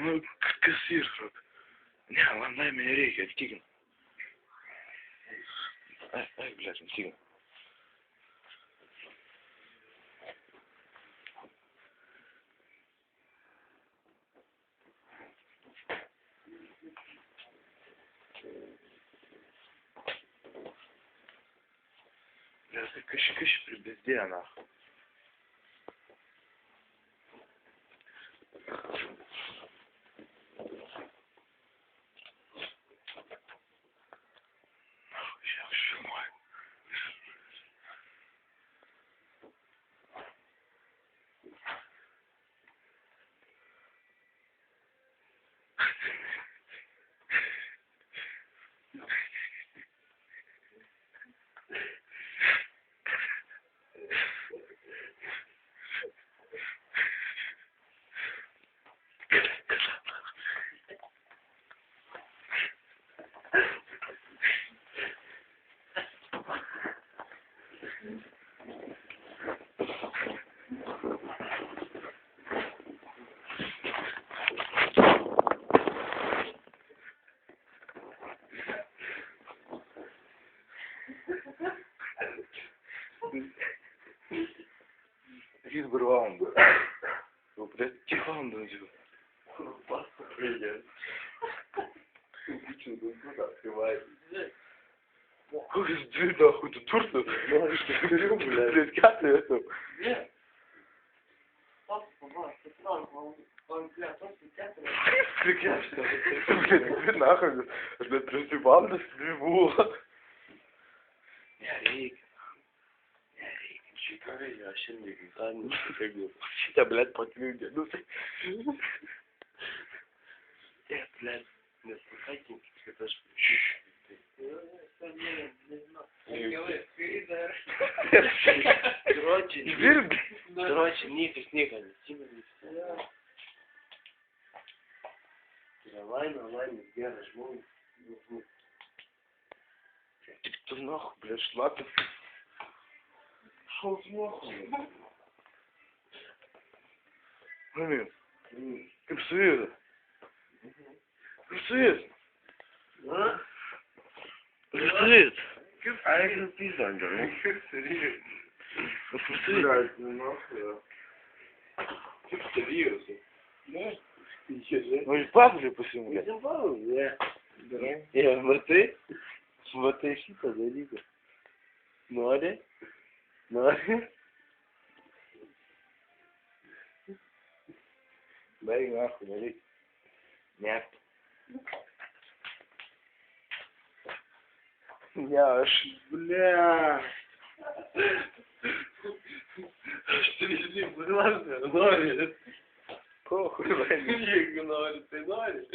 Nu, kas ir? Ne, laimė nereikia, tikina. Ai, blėt, tikina. Блядь, кыш прибездея, нахуй. Рис брал, ну, блядь, тихо он донесет. Паста придет. Ты что, открывает? Как из дверь, нахуй, ты турцию? Ну, что ты говорил, блядь? Как ты это? Нет. Паста, пожалуйста, сразу, он, блядь, просто тянет. Прикинь, блядь, дверь нахуй, блядь, просыпал на стрельбу. Я рейк. Чикаго, я вообще никогда не прыгал. Я, блядь, поклюнь, ну ты. Блядь, не слухайте, это ж... Короче, снега, Давай, я нажму. Ты нахуй, блядь, шлатов. Шел нахуй. Блин, капсует. Капсует. А? Капсует. А это пизда, да? Капсует. Блядь, ну нахуй. Капсует. Да? Ну и папу же посему, блядь. Я смотри. Смотри, что за лига. Море. Дай нахуй, дай. Нет. Яш, бля. Что не глаза, норит. Похуй, блядь. Не норит, ты норит.